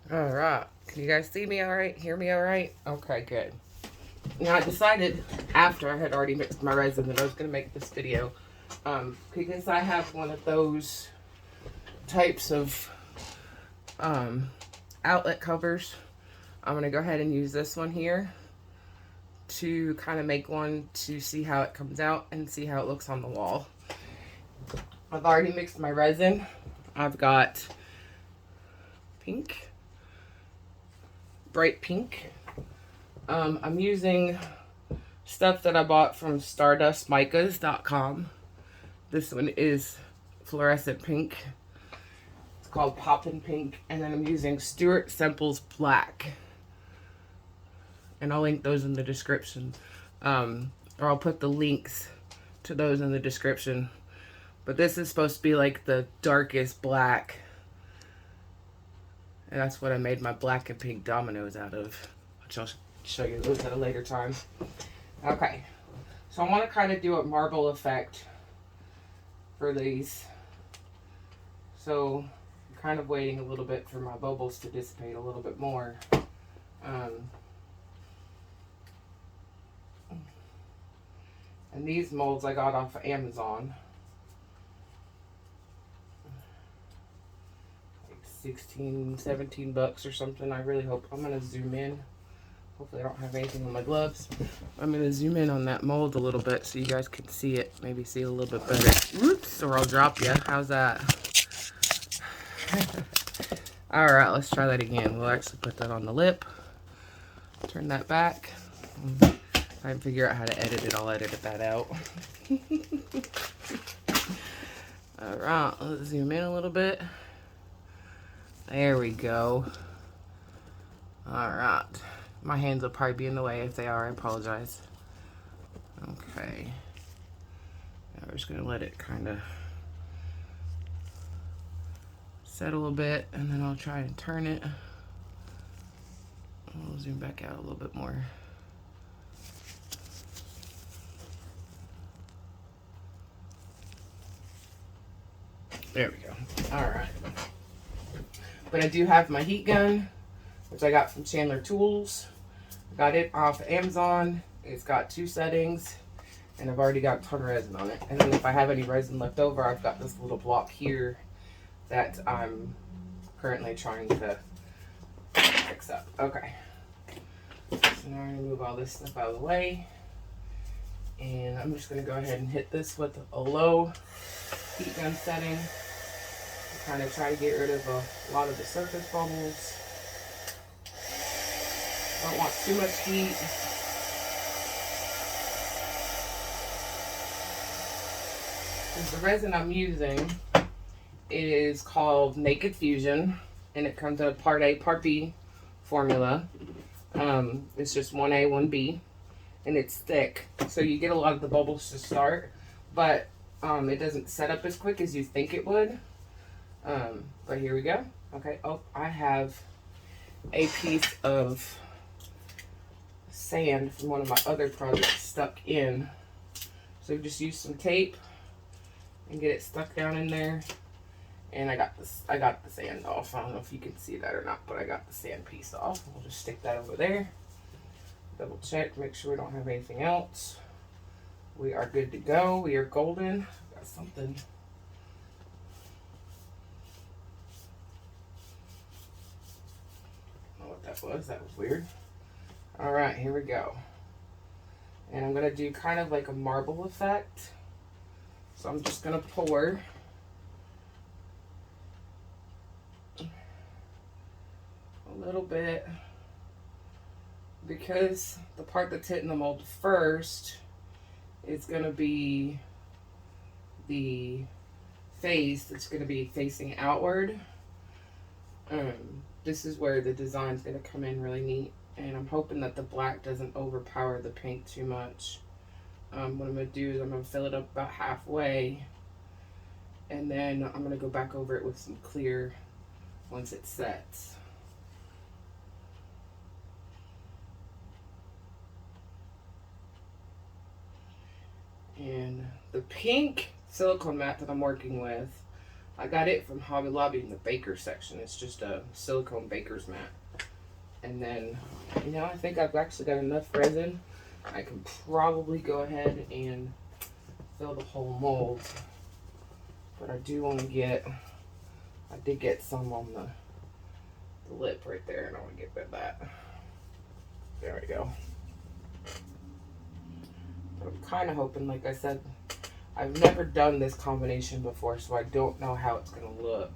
All right. Can you guys see me all right? Hear me all right? Okay, good. Now, I decided after I had already mixed my resin that I was going to make this video because I have one of those types of outlet covers. I'm going to go ahead and use this one here to kind of make one to see how it comes out and see how it looks on the wall. I've already mixed my resin. I've got pink, bright pink. I'm using stuff that I bought from stardustmicas.com. This one is fluorescent pink. It's called Poppin' Pink. And then I'm using Stuart Semple's Black. And I'll link those in the description. Or I'll put the links to those in the description. But this is supposed to be like the darkest black. And that's what I made my black and pink dominoes out of. Which I'll show you those at a later time. Okay. So I want to kind of do a marble effect for these. So I'm kind of waiting a little bit for my bubbles to dissipate a little bit more. And these molds I got off of Amazon. Like 16, 17 bucks or something. I really hope. I'm going to zoom in. Hopefully I don't have anything on my gloves. I'm going to zoom in on that mold a little bit so you guys can see it. Maybe see it a little bit better. Oops, or I'll drop you. How's that? Alright, let's try that again. We'll actually put that on the lip. Turn that back. If I can figure out how to edit it, I'll edit that out. Alright, let's zoom in a little bit. There we go. Alright. My hands will probably be in the way. If they are, I apologize. Okay. Now we're just going to let it kind of settle a bit, and then I'll try and turn it. I'll zoom back out a little bit more. There we go. Alright. But I do have my heat gun, which I got from Chandler Tools. Got it off Amazon. It's got 2 settings, and I've already got a ton of resin on it. And then if I have any resin left over, I've got this little block here that I'm currently trying to fix up. Okay. So now I'm going to move all this stuff out of the way. And I'm just going to go ahead and hit this with a low heat gun setting. Kind of try to get rid of a lot of the surface bubbles. Don't want too much heat. The resin I'm using is called Naked Fusion, and it comes in a Part A, Part B formula. It's just 1A, 1B, and it's thick, so you get a lot of the bubbles to start, but it doesn't set up as quick as you think it would. But here we go. Okay. Oh, I have a piece of sand from one of my other projects stuck in. So just use some tape and get it stuck down in there. And I got the sand off. I don't know if you can see that or not, but I got the sand piece off. We'll just stick that over there. Double check, make sure we don't have anything else. We are good to go. We are golden. Got something. That was weird. All right, here we go. And I'm gonna do kind of like a marble effect. So I'm just gonna pour a little bit, because the part that's hitting the mold first is gonna be the face that's gonna be facing outward. This is where the design's going to come in really neat, and I'm hoping that the black doesn't overpower the pink too much. What I'm going to do is I'm going to fill it up about halfway, and then I'm going to go back over it with some clear once it sets. And the pink silicone mat that I'm working with, I got it from Hobby Lobby in the baker section. It's just a silicone baker's mat. And then, you know, I think I've actually got enough resin. I can probably go ahead and fill the whole mold. But I do want to get, I did get some on the lip right there, and I want to get rid of that. There we go. But I'm kind of hoping, like I said, I've never done this combination before, so I don't know how it's going to look.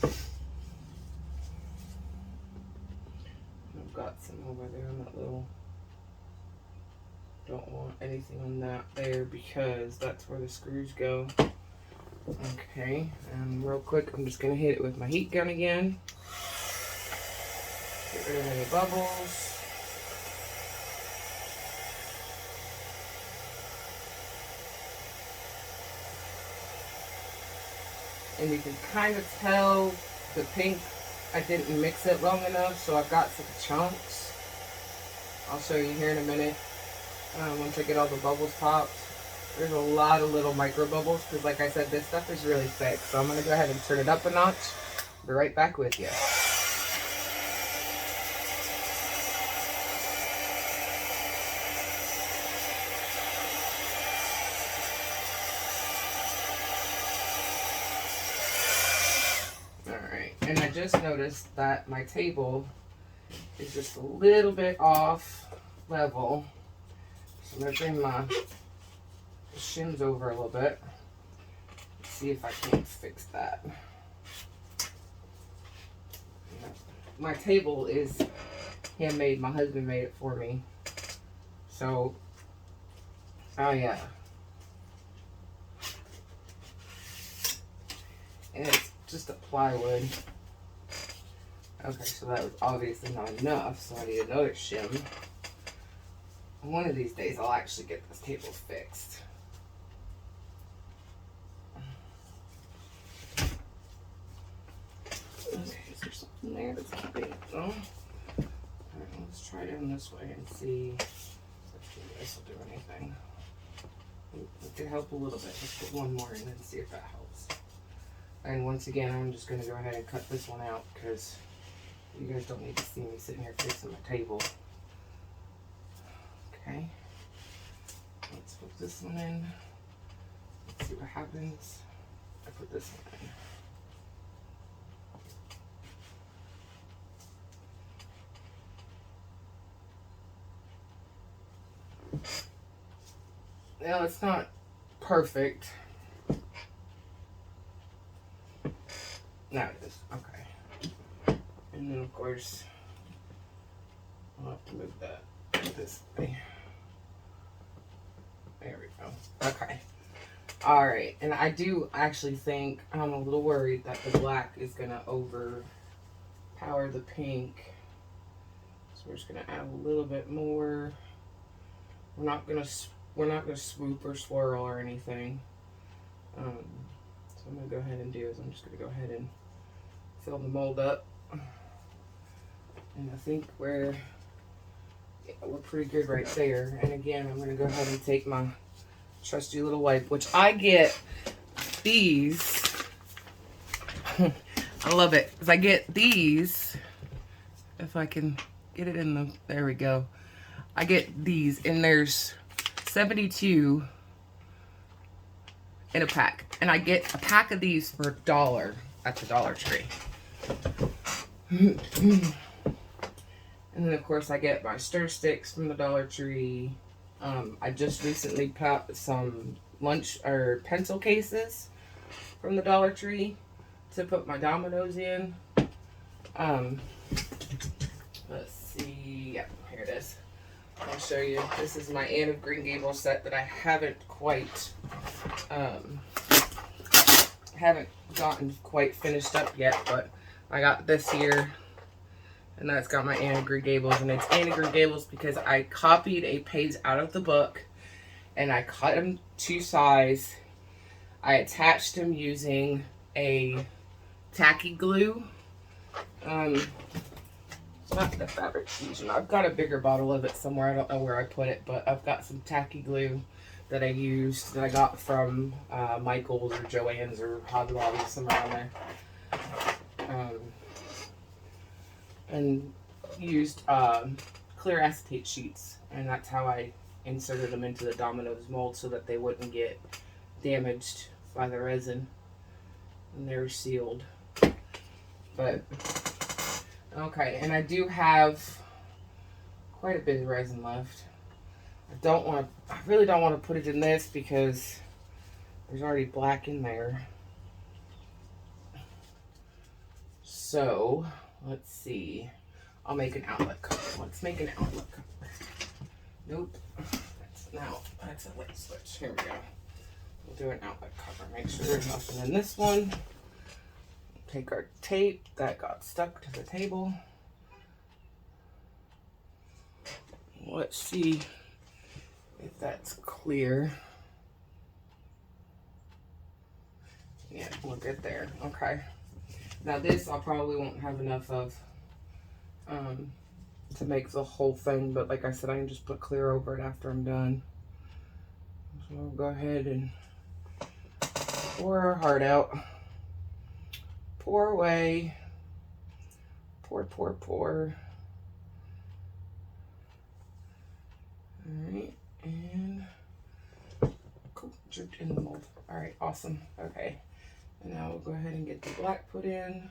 I've got some over there on that little, don't want anything on that there because that's where the screws go. Okay, and real quick, I'm just going to hit it with my heat gun again. Get rid of any bubbles. And you can kind of tell the pink, I didn't mix it long enough, so I've got some chunks. I'll show you here in a minute. Once I get all the bubbles popped. There's a lot of little micro bubbles because, like I said, this stuff is really thick. So I'm going to go ahead and turn it up a notch. Be right back with you. Alright, and I just noticed that my table is just a little bit off level. So I'm going to bring my shims over a little bit. See if I can't fix that. My table is handmade. My husband made it for me. So, oh yeah. And it's just a plywood. Okay, so that was obviously not enough, so I need another shim. One of these days I'll actually get this table fixed. Okay, is there something there that's keeping it though? Alright, let's try down this way and see if this will do anything. It could help a little bit. Let's put one more in and see if that helps. And once again, I'm just going to go ahead and cut this one out because you guys don't need to see me sitting here fixing my table. Okay. Let's put this one in. Let's see what happens. I put this one in. Now, it's not perfect. Now it is. Okay. And then, of course, I'll have to move that this way. There we go. Okay. Alright. And I do actually think, I'm a little worried that the black is going to overpower the pink. So we're just going to add a little bit more. We're not gonna swoop or swirl or anything. So I'm gonna go ahead and do is I'm just gonna go ahead and fill the mold up. And I think we're pretty good right there. And again, I'm gonna go ahead and take my trusty little wipe, which I get these. I love it because I get these. If I can get it in the, there we go. I get these, and there's 72 in a pack. And I get a pack of these for $1 at the Dollar Tree. And then, of course, I get my stir sticks from the Dollar Tree. I just recently popped some lunch or pencil cases from the Dollar Tree to put my dominoes in. Let's see. Yep, here it is. I'll show you. This is my Anne of Green Gables set that I haven't gotten quite finished up yet, but I got this here, and that's got my Anne of Green Gables, and it's Anne of Green Gables because I copied a page out of the book, and I cut them to size. I attached them using a tacky glue. Not the fabric fusion. I've got a bigger bottle of it somewhere. I don't know where I put it, but I've got some tacky glue that I used, that I got from Michael's or Joann's or Hobby Lobby, somewhere around there. And used clear acetate sheets, and that's how I inserted them into the Domino's mold so that they wouldn't get damaged by the resin, and they're sealed. But okay, and I do have quite a bit of resin left. I really don't want to put it in this because there's already black in there. So let's see. I'll make an outlet cover. Let's make an outlet cover. Nope. That's a light switch. Here we go. We'll do an outlet cover. Make sure there's nothing in this one. Take our tape that got stuck to the table. Let's see if that's clear. Yeah, we're good there. Okay. Now this I probably won't have enough of to make the whole thing, but like I said, I can just put clear over it after I'm done. So we'll go ahead and pour our heart out. Pour away. Pour, pour, pour. Alright, and cool, dripped in the mold. Alright, awesome. Okay. And now we'll go ahead and get the black put in.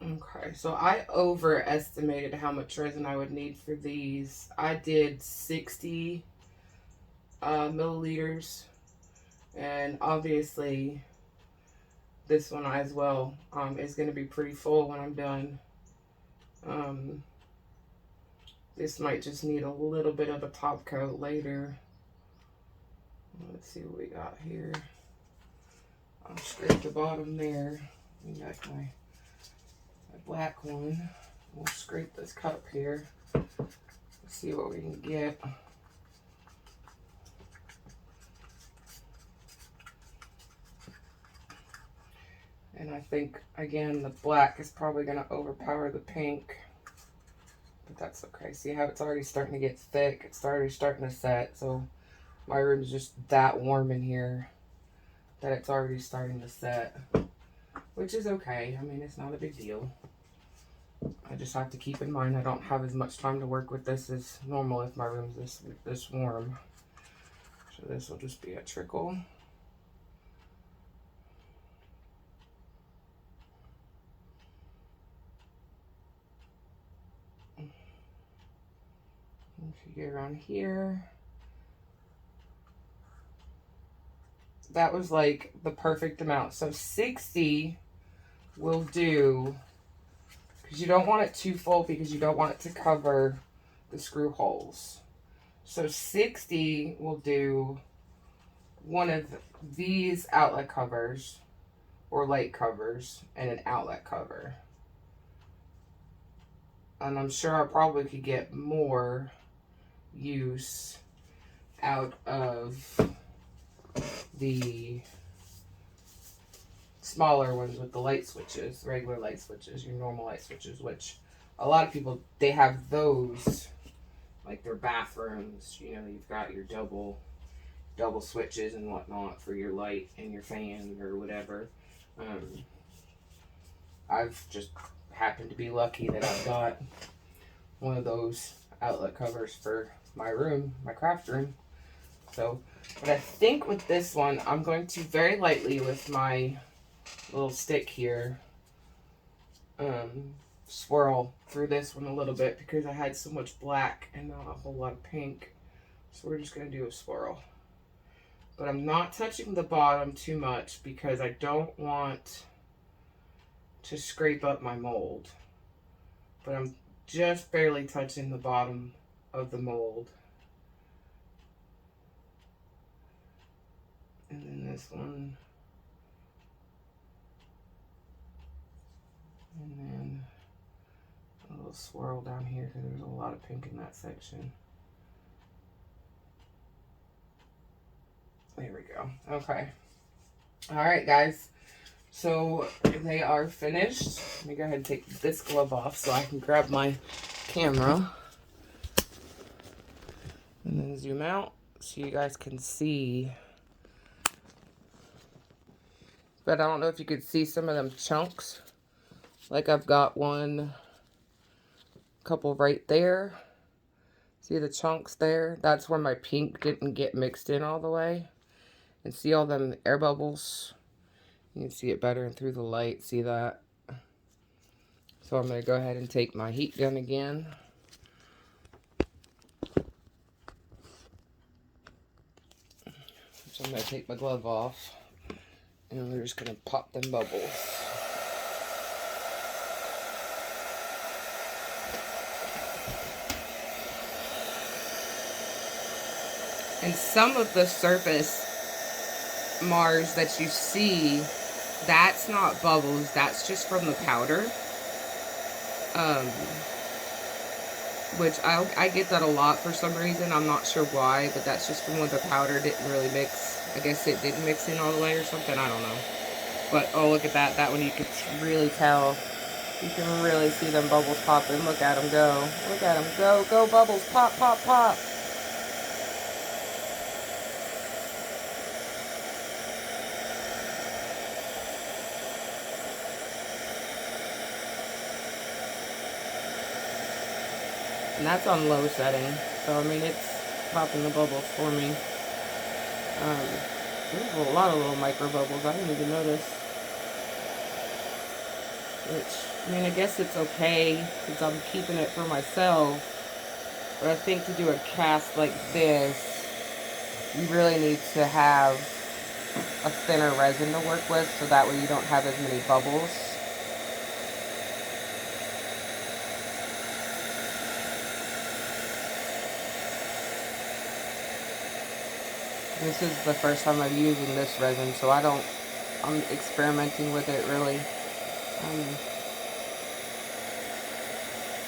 Okay, so I overestimated how much resin I would need for these. I did 60 milliliters, and obviously this one as well is going to be pretty full when I'm done. This might just need a little bit of a top coat later. Let's see what we got here. I'll scrape the bottom there. We got my black one. We'll scrape this cup here. Let's see what we can get. And I think, again, the black is probably going to overpower the pink. But that's okay. See how it's already starting to get thick? It's already starting to set. So my room's just that warm in here that it's already starting to set. Which is okay. I mean, it's not a big deal. I just have to keep in mind I don't have as much time to work with this as normal if my room's this warm. So this will just be a trickle. If you get around here, that was like the perfect amount. So 60 will do, because you don't want it too full because you don't want it to cover the screw holes. So 60 will do one of these outlet covers or light covers and an outlet cover. And I'm sure I probably could get more use out of the smaller ones with the light switches, regular light switches, your normal light switches, which a lot of people, they have those like their bathrooms. You know, you've got your double switches and whatnot for your light and your fan or whatever. I've just happened to be lucky that I've got one of those outlet covers for my room, my craft room. So, but I think with this one, I'm going to very lightly with my little stick here, swirl through this one a little bit because I had so much black and not a whole lot of pink. So we're just going to do a swirl. But I'm not touching the bottom too much because I don't want to scrape up my mold. But I'm just barely touching the bottom of the mold. And then this one. And then a little swirl down here because there's a lot of pink in that section. There we go. Okay. All right, guys. So they are finished. Let me go ahead and take this glove off so I can grab my camera and then zoom out so you guys can see. But I don't know if you could see some of them chunks. Like I've got one couple right there. See the chunks there? That's where my pink didn't get mixed in all the way. And see all them air bubbles? You can see it better through the light. See that? So I'm going to go ahead and take my heat gun again. So I'm going to take my glove off. And we're just going to pop them bubbles. And some of the surface Mars that you see, that's not bubbles, that's just from the powder. Which I get that a lot for some reason. I'm not sure why, but that's just from when the powder didn't really mix. I guess it didn't mix in all the way or something, I don't know. But, oh, look at that. That one you can really tell. You can really see them bubbles popping. Look at them go. Look at them go. Go, bubbles. Pop, pop, pop. And that's on low setting. So, I mean, it's popping the bubbles for me. There's a lot of little micro bubbles. I didn't even notice. Which, I mean, I guess it's okay because I'm keeping it for myself. But I think to do a cast like this, you really need to have a thinner resin to work with so that way you don't have as many bubbles. This is the first time I'm using this resin, so I'm experimenting with it really.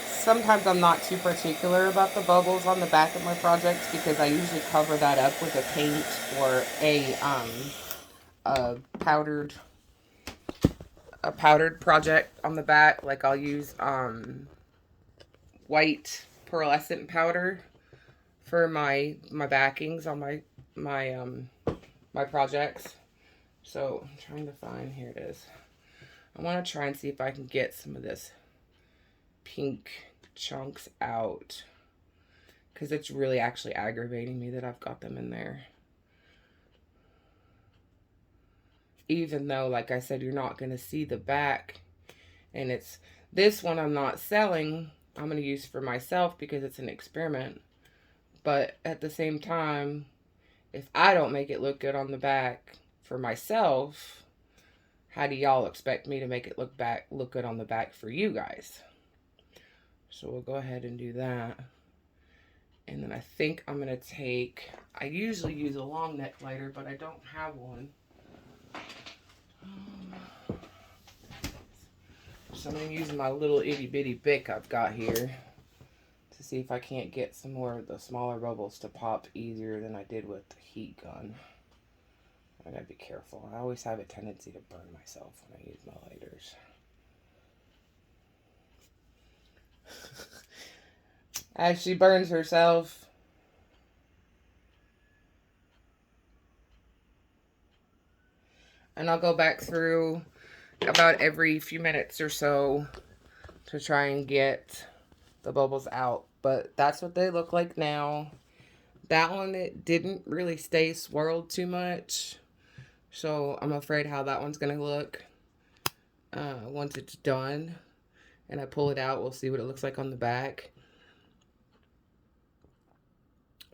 Sometimes I'm not too particular about the bubbles on the back of my projects because I usually cover that up with a paint or a powdered project on the back. Like I'll use white pearlescent powder for my backings on my projects. So I'm trying to find, here it is. I want to try and see if I can get some of this pink chunks out because it's really actually aggravating me that I've got them in there. Even though, like I said, you're not going to see the back. And it's this one I'm not selling. I'm going to use for myself because it's an experiment. But at the same time, if I don't make it look good on the back for myself, how do y'all expect me to make it look good on the back for you guys? So we'll go ahead and do that. And then I think I'm going to take, I usually use a long neck lighter, but I don't have one. So I'm going to use my little itty bitty Bic I've got here to see if I can't get some more of the smaller bubbles to pop easier than I did with the heat gun. I gotta be careful. I always have a tendency to burn myself when I use my lighters. As she burns herself. And I'll go back through about every few minutes or so to try and get the bubbles out. But that's what they look like now. That one, it didn't really stay swirled too much. So I'm afraid how that one's going to look once it's done. And I pull it out, we'll see what it looks like on the back.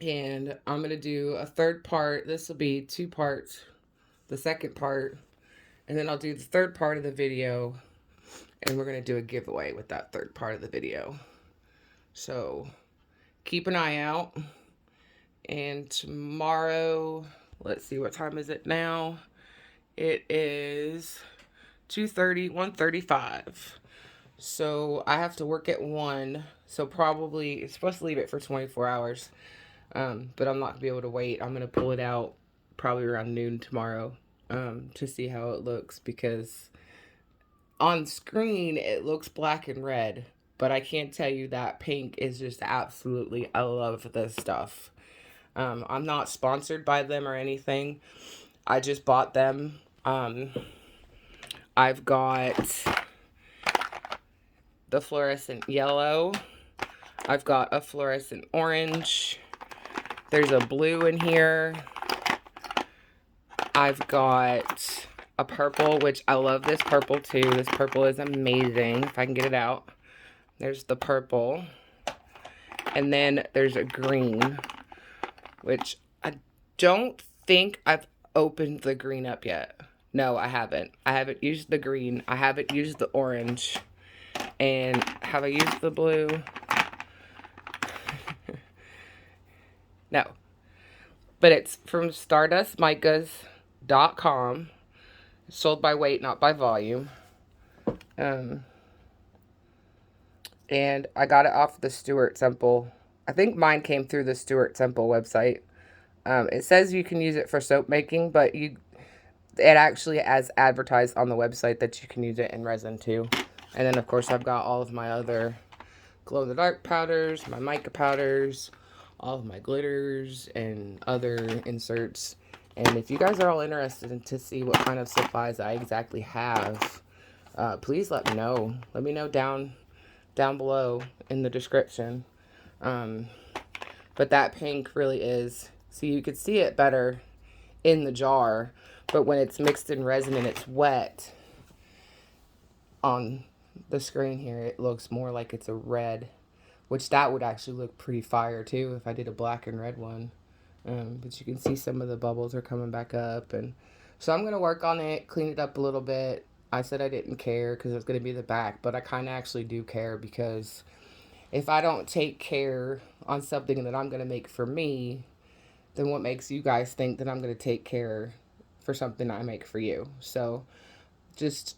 And I'm going to do a third part. This will be 2 parts. The second part. And then I'll do the third part of the video. And we're going to do a giveaway with that third part of the video. So keep an eye out. And tomorrow, let's see, what time is it now? It is 1:35. So I have to work at 1. So probably, it's supposed to leave it for 24 hours. But I'm not going to be able to wait. I'm going to pull it out probably around noon tomorrow to see how it looks. Because on screen, it looks black and red. But I can't tell you that pink is just absolutely, I love this stuff. I'm not sponsored by them or anything. I just bought them. I've got the fluorescent yellow. I've got a fluorescent orange. There's a blue in here. I've got a purple, which I love this purple too. This purple is amazing. If I can get it out. There's the purple. And then there's a green, which I don't think I've opened the green up yet. No, I haven't. I haven't used the green. I haven't used the orange. And have I used the blue? No. But it's from stardustmicas.com. Sold by weight, not by volume. And I got it off the Stuart Semple. I think mine came through the Stuart Semple website. It says you can use it for soap making, but it actually has advertised on the website that you can use it in resin too. And then, of course, I've got all of my other glow-in-the-dark powders, my mica powders, all of my glitters, and other inserts. And if you guys are all interested in to see what kind of supplies I exactly have, please let me know. Let me know down below in the description. But that pink really is, so you could see it better in the jar, but when it's mixed in resin and it's wet on the screen here, it looks more like it's a red, which that would actually look pretty fire too if I did a black and red one. But you can see some of the bubbles are coming back up, and so I'm going to work on it, clean it up a little bit. I said I didn't care because it's going to be the back, but I kind of actually do care, because if I don't take care on something that I'm going to make for me, then what makes you guys think that I'm going to take care for something I make for you? So just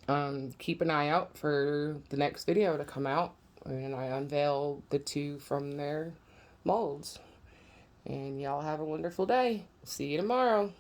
keep an eye out for the next video to come out, and I unveil the two from their molds. And y'all have a wonderful day. See you tomorrow.